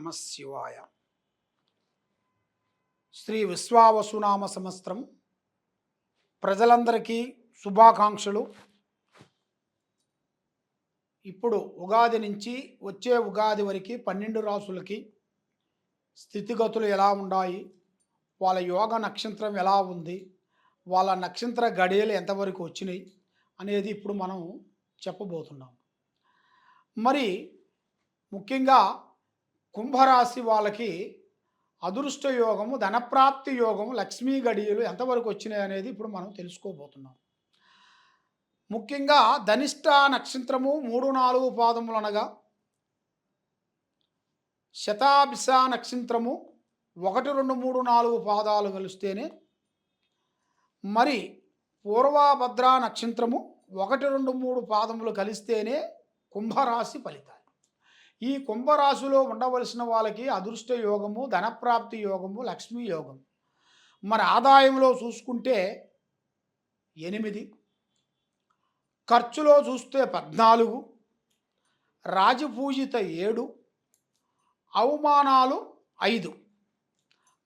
నమఃశివాయ. శ్రీ విశ్వావసునామ సంవత్సరం ప్రజలందరికీ శుభాకాంక్షలు. ఇప్పుడు ఉగాది నుంచి వచ్చే ఉగాది వరకు 12 రాసులకి స్థితిగతులు ఎలా ఉన్నాయి, వాళ్ళ యోగ నక్షత్రం ఎలా ఉంది, వాళ్ళ నక్షత్ర గడియలు ఎంతవరకు వచ్చినాయి అనేది ఇప్పుడు మనం చెప్పబోతున్నాం. మరి ముఖ్యంగా కుంభరాశి వాళ్ళకి అదృష్ట యోగము, ధనప్రాప్తి యోగము, లక్ష్మీ గడియలు ఎంతవరకు వచ్చినాయి అనేది ఇప్పుడు మనం తెలుసుకోబోతున్నాం. ముఖ్యంగా ధనిష్ట నక్షత్రము 3-4 పాదములు అనగా, శతాభిష నక్షత్రము 1, 2, 3, 4 పాదాలు కలిస్తేనే, మరి పూర్వభద్ర నక్షత్రము 1, 2, 3 పాదములు కలిస్తేనే కుంభరాశి ఫలితాలు. ఈ కుంభరాశిలో ఉండవలసిన వాళ్ళకి అదృష్ట యోగము, ధనప్రాప్తి యోగము, లక్ష్మీ యోగం. మరి ఆదాయంలో చూసుకుంటే 8, ఖర్చులో చూస్తే 14, రాజపూజిత 7, అవమానాలు 5.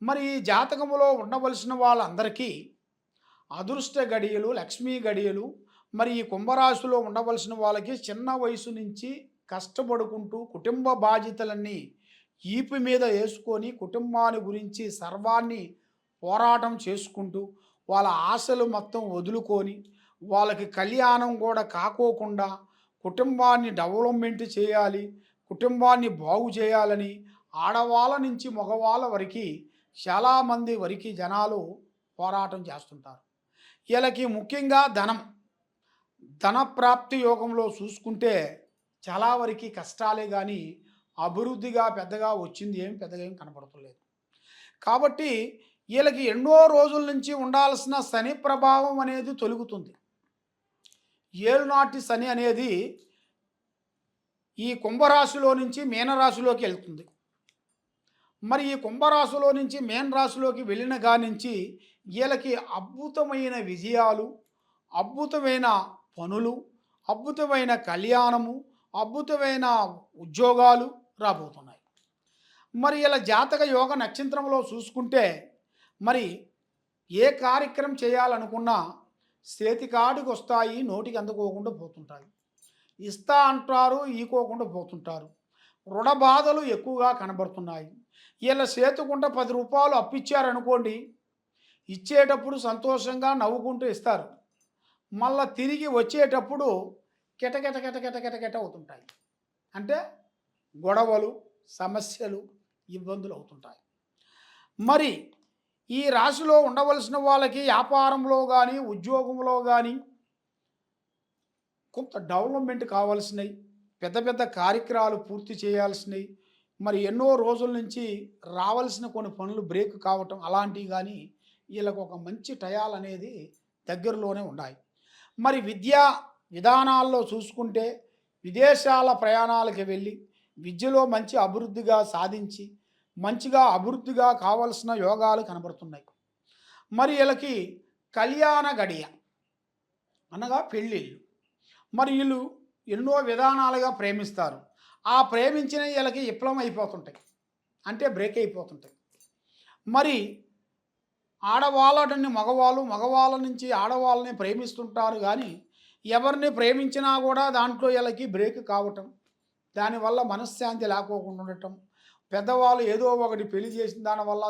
మరి ఈ జాతకములో ఉండవలసిన వాళ్ళందరికీ అదృష్ట గడియలు, లక్ష్మీ గడియలు. మరి ఈ కుంభరాశిలో ఉండవలసిన వాళ్ళకి చిన్న వయసు నుంచి కష్టపడుకుంటూ కుటుంబ బాధ్యతలన్నీ ఈపు మీద వేసుకొని కుటుంబాన్ని గురించి సర్వాన్ని పోరాటం చేసుకుంటూ వాళ్ళ ఆశలు మొత్తం వదులుకొని వాళ్ళకి కళ్యాణం కూడా కాకోకుండా కుటుంబాన్ని డెవలప్మెంట్ చేయాలి, కుటుంబాన్ని బాగు చేయాలని ఆడవాళ్ళ నుంచి మగవాళ్ళ వరకు చాలామంది వరకు జనాలు పోరాటం చేస్తుంటారు. వీళ్ళకి ముఖ్యంగా ధనప్రాప్తి యోగంలో చూసుకుంటే చాలా వరకు కష్టాలే కానీ అభివృద్ధిగా పెద్దగా వచ్చింది పెద్దగా ఏం కనపడతలేదు. కాబట్టి వీళ్ళకి ఎన్నో రోజుల నుంచి ఉండాల్సిన శని ప్రభావం అనేది తొలుగుతుంది. ఏలునాటి శని అనేది ఈ కుంభరాశిలో నుంచి మీనరాశిలోకి వెళ్తుంది. మరి ఈ కుంభరాశిలో నుంచి మీన రాశిలోకి వెళ్ళిన నుంచి వీళ్ళకి అద్భుతమైన విజయాలు, అద్భుతమైన పనులు, అద్భుతమైన కళ్యాణము, అద్భుతమైన ఉద్యోగాలు రాబోతున్నాయి. మరి ఇలా జాతక యోగ నక్షత్రంలో చూసుకుంటే మరి ఏ కార్యక్రమం చేయాలనుకున్నా చేతికాడికి వస్తాయి, నోటికి అందుకోకుండా పోతుంటాయి. ఇస్తా అంటారు, ఈకోకుండా పోతుంటారు. రుణ బాధలు ఎక్కువగా కనబడుతున్నాయి. వీళ్ళ చేతుకుంటే 10 రూపాయలు అప్పిచ్చారనుకోండి, ఇచ్చేటప్పుడు సంతోషంగా నవ్వుకుంటూ ఇస్తారు. మళ్ళా తిరిగి వచ్చేటప్పుడు కెటకెట కెటకెట కెటకెట అవుతుంటాయి. అంటే గొడవలు, సమస్యలు, ఇబ్బందులు అవుతుంటాయి. మరి ఈ రాశిలో ఉండవలసిన వాళ్ళకి వ్యాపారంలో కానీ ఉద్యోగంలో కానీ కొంత డెవలప్మెంట్ కావాల్సినవి, పెద్ద పెద్ద కార్యక్రమాలు పూర్తి చేయాల్సినవి, మరి ఎన్నో రోజుల నుంచి రావాల్సిన కొన్ని పనులు బ్రేక్ కావటం అలాంటివి కానీ వీళ్ళకు ఒక మంచి టయాలు అనేది దగ్గరలోనే ఉన్నాయి. మరి విద్యా విధానాల్లో చూసుకుంటే విదేశాల ప్రయాణాలకు వెళ్ళి విద్యలో మంచి అభివృద్ధిగా సాధించి మంచిగా అభివృద్ధిగా కావలసిన యోగాలు కనబడుతున్నాయి. మరి వీళ్ళకి కళ్యాణ గడియ అనగా పెళ్ళిళ్ళు. మరి వీళ్ళు ఎన్నో విధానాలుగా ప్రేమిస్తారు. ఆ ప్రేమించిన వీళ్ళకి విఫలం అయిపోతుంటాయి, అంటే బ్రేక్ అయిపోతుంటాయి. మరి ఆడవాళ్ళని మగవాళ్ళ నుంచి ఆడవాళ్ళని ప్రేమిస్తుంటారు కానీ ఎవరిని ప్రేమించినా కూడా దాంట్లో వీళ్ళకి బ్రేక్ కావటం, దానివల్ల మనశ్శాంతి లేకోకుండా ఉండటం, పెద్దవాళ్ళు ఏదో ఒకటి పెళ్లి చేసిన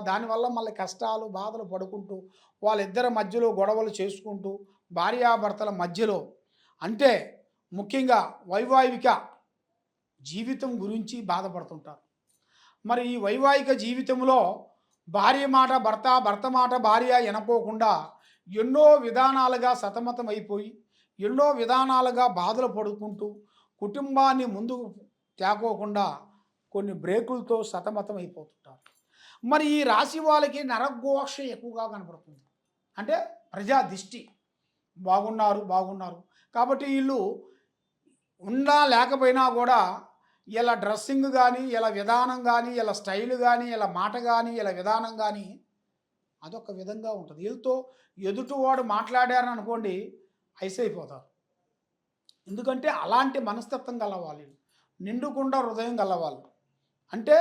దానివల్ల మళ్ళీ కష్టాలు బాధలు పడుకుంటూ వాళ్ళిద్దరి మధ్యలో గొడవలు చేసుకుంటూ భార్యాభర్తల మధ్యలో, అంటే ముఖ్యంగా వైవాహిక జీవితం గురించి బాధపడుతుంటారు. మరి ఈ వైవాహిక జీవితంలో భార్య మాట భర్త, భర్త మాట భార్య వినకోకుండా ఎన్నో విధానాలుగా సతమతం అయిపోయి ఎన్నో విధానాలుగా బాధలు పడుకుంటూ కుటుంబాన్ని ముందుకు తేకోకుండా కొన్ని బ్రేకులతో సతమతం అయిపోతుంటారు. మరి ఈ రాశి వాళ్ళకి నరఘోష ఎక్కువగా కనపడుతుంది. అంటే ప్రజా దిష్టి, బాగున్నారు కాబట్టి వీళ్ళు ఉన్నా లేకపోయినా కూడా ఇలా డ్రెస్సింగ్ కానీ, ఇలా విధానం కానీ, ఇలా స్టైల్ కానీ, ఇలా మాట కానీ, ఇలా విధానం కానీ అదొక విధంగా ఉంటుంది. వీళ్ళతో ఎదుటివాడు మాట్లాడారని అనుకోండి ఐసైపోతారు. ఎందుకంటే అలాంటి మనస్తత్వం గలవాళ్ళు, నిండుకుండా హృదయం గలవాళ్ళు. అంటే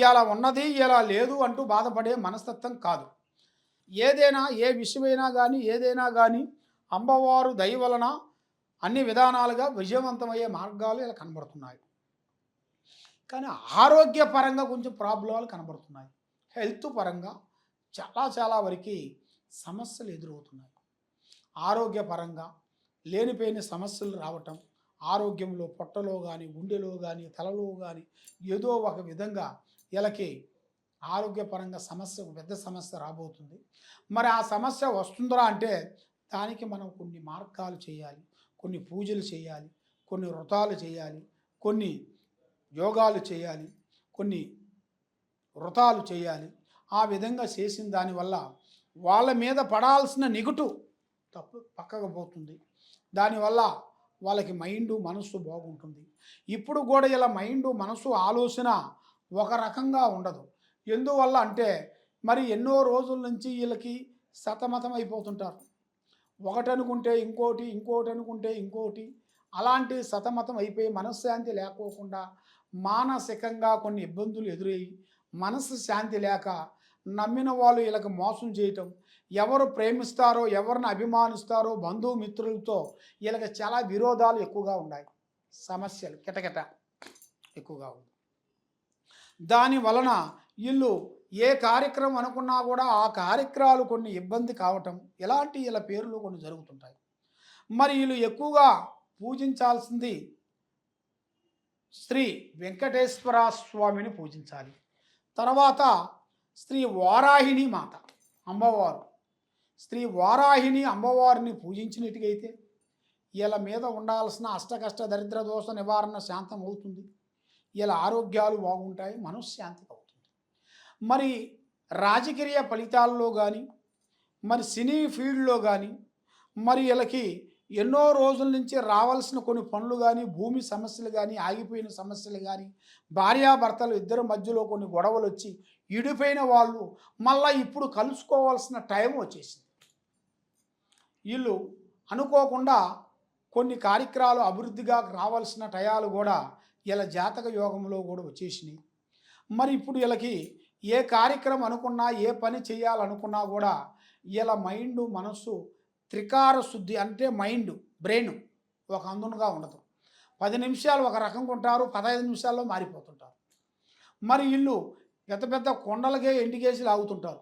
ఇలా ఉన్నది ఇలా లేదు అంటూ బాధపడే మనస్తత్వం కాదు. ఏదైనా ఏ విషయమైనా కానీ ఏదైనా కానీ అమ్మవారు దయ వలన అన్ని విధానాలుగా విజయవంతమయ్యే మార్గాలు ఇలా కనబడుతున్నాయి. కానీ ఆరోగ్యపరంగా కొంచెం ప్రాబ్లమాలు కనబడుతున్నాయి. హెల్త్ పరంగా చాలా చాలా వరకు సమస్యలు ఎదురవుతున్నాయి. ఆరోగ్యపరంగా లేనిపోయిన సమస్యలు రావటం, ఆరోగ్యంలో పొట్టలో కానీ గుండెలో కానీ తలలో కానీ ఏదో ఒక విధంగా వీళ్ళకి ఆరోగ్యపరంగా సమస్య పెద్ద సమస్య రాబోతుంది. మరి ఆ సమస్య వస్తుందా అంటే దానికి మనం కొన్ని మార్గాలు చేయాలి, కొన్ని పూజలు చేయాలి, కొన్ని వ్రతాలు చేయాలి, కొన్ని యోగాలు చేయాలి, కొన్ని వ్రతాలు చేయాలి. ఆ విధంగా చేసిన దానివల్ల వాళ్ళ మీద పడాల్సిన నెగటివ్ తప్పు పక్కకు పోతుంది. దానివల్ల వాళ్ళకి మైండు మనస్సు బాగుంటుంది. ఇప్పుడు కూడా ఇలా మైండు మనస్సు ఆలోచన ఒక రకంగా ఉండదు. ఎందువల్ల అంటే మరి ఎన్నో రోజుల నుంచి వీళ్ళకి సతమతం అయిపోతుంటారు. ఒకటి అనుకుంటే ఇంకోటి, ఇంకోటి అనుకుంటే ఇంకోటి, అలాంటి సతమతం అయిపోయి మనశ్శాంతి లేకోకుండా మానసికంగా కొన్ని ఇబ్బందులు ఎదురయ్యి మనసు శాంతి లేక నమ్మిన వాళ్ళు వీళ్ళకి మోసం చేయటం, ఎవరు ప్రేమిస్తారో ఎవరిని అభిమానిస్తారో బంధుమిత్రులతో వీళ్ళకి చాలా విరోధాలు ఎక్కువగా ఉన్నాయి. సమస్యలు కిటకిట ఎక్కువగా ఉంది. దాని వలన వీళ్ళు ఏ కార్యక్రమం అనుకున్నా కూడా ఆ కార్యక్రమాలు కొన్ని ఇబ్బంది కావటం ఇలాంటి వీళ్ళ పేర్లు కొన్ని జరుగుతుంటాయి. మరి వీళ్ళు ఎక్కువగా పూజించాల్సింది శ్రీ వెంకటేశ్వర స్వామిని పూజించాలి. తర్వాత శ్రీ వారాహిణి మాత అమ్మవారు, శ్రీ వారాహిణి అమ్మవారిని పూజించినట్టుగైతే వీళ్ళ మీద ఉండాల్సిన అష్టకష్ట దరిద్ర దోష నివారణ శాంతం అవుతుంది. వీళ్ళ ఆరోగ్యాలు బాగుంటాయి, మనశ్శాంతి అవుతుంది. మరి రాజకీయ ఫలితాల్లో కానీ మరి సినీ ఫీల్డ్లో కానీ మరి వీళ్ళకి ఎన్నో రోజుల నుంచి రావాల్సిన కొన్ని పనులు కానీ భూమి సమస్యలు కానీ ఆగిపోయిన సమస్యలు కానీ భార్యాభర్తలు ఇద్దరి మధ్యలో కొన్ని గొడవలు వచ్చి ఇడిపోయిన వాళ్ళు మళ్ళీ ఇప్పుడు కలుసుకోవాల్సిన టైం వచ్చేసింది. వీళ్ళు అనుకోకుండా కొన్ని కార్యక్రమాలు అభివృద్ధిగా రావాల్సిన టయాలు కూడా ఇలా జాతక యోగంలో కూడా వచ్చేసినాయి. మరి ఇప్పుడు వీళ్ళకి ఏ కార్యక్రమం అనుకున్నా ఏ పని చేయాలనుకున్నా కూడా వీళ్ళ మైండు మనస్సు త్రికార శుద్ధి అంటే మైండ్ బ్రెయిన్ ఒక అందునుగా ఉండదు. 10 నిమిషాలు ఒక రకంగా ఉంటారు, 15 నిమిషాల్లో మారిపోతుంటారు. మరి వీళ్ళు పెద్ద పెద్ద కొండలకే ఎండికేసి లాగుతుంటారు.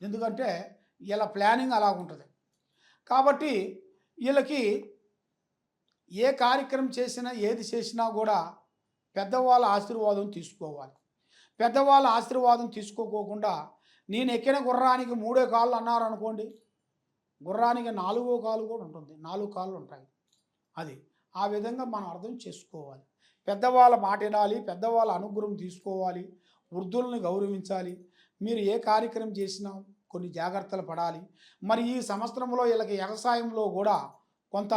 ఎందుకంటే వీళ్ళ ప్లానింగ్ అలా ఉంటుంది. కాబట్టి వీళ్ళకి ఏ కార్యక్రమం చేసినా ఏది చేసినా కూడా పెద్దవాళ్ళ ఆశీర్వాదం తీసుకోవాలి. పెద్దవాళ్ళ ఆశీర్వాదం తీసుకోకుండా నేను ఎక్కిన గుర్రానికి 3 కాళ్ళు అన్నారు అనుకోండి, గుర్రానికి 4వ కాలు కూడా ఉంటుంది, 4 కాళ్ళు ఉంటాయి. అది ఆ విధంగా మనం అర్థం చేసుకోవాలి. పెద్దవాళ్ళ మాట వినాలి, పెద్దవాళ్ళ అనుగ్రహం తీసుకోవాలి, వృద్ధులను గౌరవించాలి. మీరు ఏ కార్యక్రమం చేసినా కొన్ని జాగ్రత్తలు పడాలి. మరి ఈ సంవత్సరంలో వీళ్ళకి వ్యవసాయంలో కూడా కొంత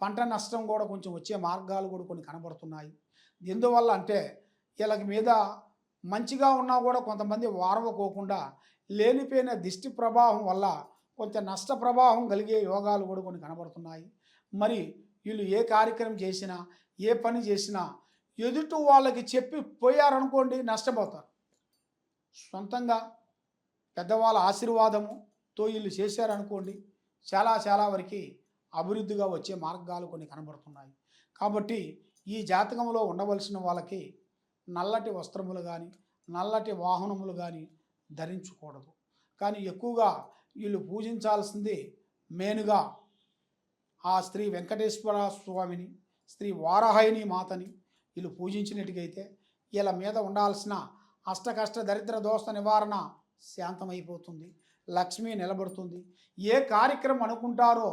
పంట నష్టం కూడా కొంచెం వచ్చే మార్గాలు కూడా కొన్ని కనబడుతున్నాయి. ఎందువల్ల అంటే వీళ్ళకి మీద మంచిగా ఉన్నా కూడా కొంతమంది వారవకోకుండా లేనిపోయిన దిష్టి ప్రభావం వల్ల కొంచెం నష్ట ప్రభావం కలిగే యోగాలు కూడా కొన్ని కనబడుతున్నాయి. మరి వీళ్ళు ఏ కార్యక్రమం చేసినా ఏ పని చేసినా ఎదుటి వాళ్ళకి చెప్పి పోయారనుకోండి నష్టపోతారు. సొంతంగా పెద్దవాళ్ళ ఆశీర్వాదముతో వీళ్ళు చేశారనుకోండి చాలా చాలా వరకు అభివృద్ధిగా వచ్చే మార్గాలు కొన్ని కనబడుతున్నాయి. కాబట్టి ఈ జాతకంలో ఉండవలసిన వాళ్ళకి నల్లటి వస్త్రములు కానీ నల్లటి వాహనములు కానీ ధరించకూడదు. కానీ ఎక్కువగా వీళ్ళు పూజించాల్సింది మెయిన్గా ఆ శ్రీ వెంకటేశ్వర స్వామిని, శ్రీ వారాహిణి మాతని వీళ్ళు పూజించినట్టుగైతే వీళ్ళ మీద ఉండాల్సిన అష్టకష్ట దరిద్ర దోష నివారణ శాంతమైపోతుంది, లక్ష్మి నిలబడుతుంది. ఏ కార్యక్రమం అనుకుంటారో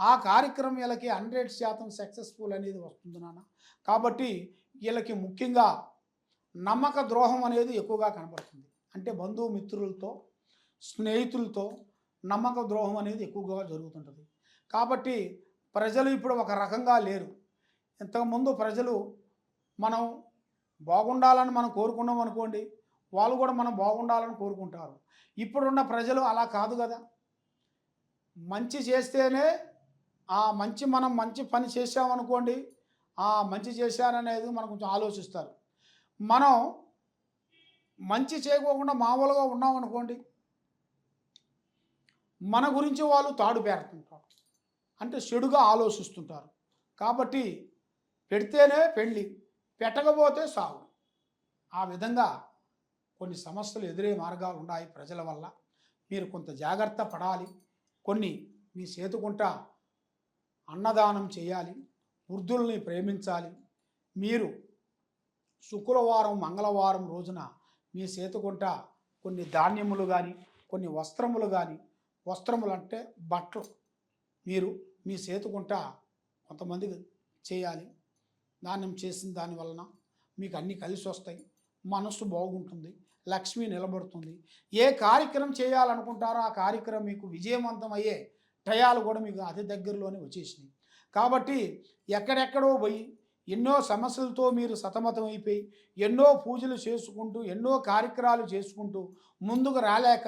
ఆ కార్యక్రమం వీళ్ళకి 100% సక్సెస్ఫుల్ అనేది వస్తుంది నాన్న. కాబట్టి వీళ్ళకి ముఖ్యంగా నమ్మక ద్రోహం అనేది ఎక్కువగా కనబడుతుంది. అంటే బంధుమిత్రులతో స్నేహితులతో నమ్మక ద్రోహం అనేది ఎక్కువగా జరుగుతుంటుంది. కాబట్టి ప్రజలు ఇప్పుడు ఒక రకంగా లేరు. ఇంతకుముందు ప్రజలు మనం బాగుండాలని మనం కోరుకున్నాం అనుకోండి, వాళ్ళు కూడా మనం బాగుండాలని కోరుకుంటారు. ఇప్పుడున్న ప్రజలు అలా కాదు కదా. మంచి చేస్తేనే మనం మంచి పని చేసామనుకోండి, మంచి చేశారనేది మనం కొంచెం ఆలోచిస్తారు. మనం మంచి చేయకోకుండా మామూలుగా ఉన్నామనుకోండి, మన గురించి వాళ్ళు తాడు పేరుతుంటారు. అంటే చెడుగా ఆలోచిస్తుంటారు. కాబట్టి పెడితేనే పెళ్ళి, పెట్టకపోతే సావు. ఆ విధంగా కొన్ని సమస్యలు ఎదురయ్యే మార్గాలు ఉన్నాయి ప్రజల వల్ల. మీరు కొంత జాగ్రత్త పడాలి. కొన్ని మీ చేతుకుంట అన్నదానం చేయాలి. వృద్ధుల్ని ప్రేమించాలి. మీరు శుక్రవారం, మంగళవారం రోజున మీ చేతుకుంట కొన్ని ధాన్యములు గాని, కొన్ని వస్త్రములు గాని, వస్త్రములంటే బట్టలు మీరు మీ చేతుకుంట కొంతమందికి చేయాలి. దానం చేసిన దాని వలన మీకు అన్నీ కలిసి వస్తాయి. మనస్సు బాగుంటుంది. లక్ష్మి నిలబడుతుంది. ఏ కార్యక్రమం చేయాలనుకుంటారో ఆ కార్యక్రమం మీకు విజయవంతం అయ్యే టయాలు కూడా మీకు అతి దగ్గరలోనే వచ్చేసినాయి. కాబట్టి ఎక్కడెక్కడో పోయి ఎన్నో సమస్యలతో మీరు సతమతం అయిపోయి ఎన్నో పూజలు చేసుకుంటూ ఎన్నో కార్యక్రమాలు చేసుకుంటూ ముందుకు రాలేక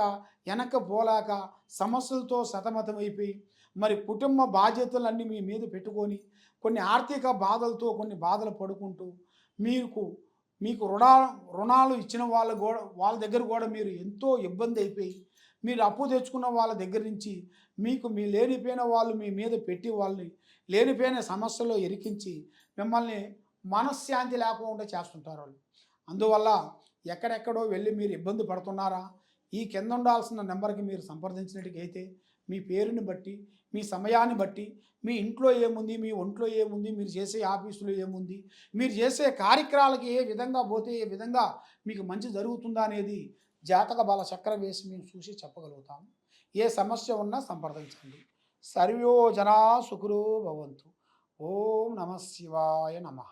వెనక్కి పోలేక సమస్యలతో సతమతం అయిపోయి మరి కుటుంబ బాధ్యతలన్నీ మీ మీద పెట్టుకొని కొన్ని ఆర్థిక బాధలతో కొన్ని బాధలు పడుకుంటూ మీకు మీకు రుణాలు ఇచ్చిన వాళ్ళ దగ్గర కూడా మీరు ఎంతో ఇబ్బంది అయిపోయి మీరు అప్పు తెచ్చుకున్న వాళ్ళ దగ్గర నుంచి మీకు మీ లేనిపోయిన వాళ్ళు మీ మీద పెట్టి వాళ్ళని లేనిపోయిన సమస్యల్లో ఇరికించి మిమ్మల్ని మనశ్శాంతి లేకుండా చేస్తుంటారు వాళ్ళు. అందువల్ల ఎక్కడెక్కడో వెళ్ళి మీరు ఇబ్బంది పడుతున్నారా? ఈ కింద ఉండాల్సిన నెంబర్కి మీరు సంప్రదించినట్టుగైతే మీ పేరుని బట్టి, మీ సమయాన్ని బట్టి, మీ ఇంట్లో ఏముంది, మీ ఒంట్లో ఏముంది, మీరు చేసే ఆఫీసులో ఏముంది, మీరు చేసే కార్యక్రమాలకి ఏ విధంగా పోతే ఏ విధంగా మీకు మంచి జరుగుతుందా అనేది జాతక బల చక్ర వేసి మేము చూసి చెప్పగలుగుతాము. ఏ సమస్య ఉన్నా సంప్రదించండి. సర్వో జనా సుఖినో భవంతు. ఓం నమ శివాయ నమః.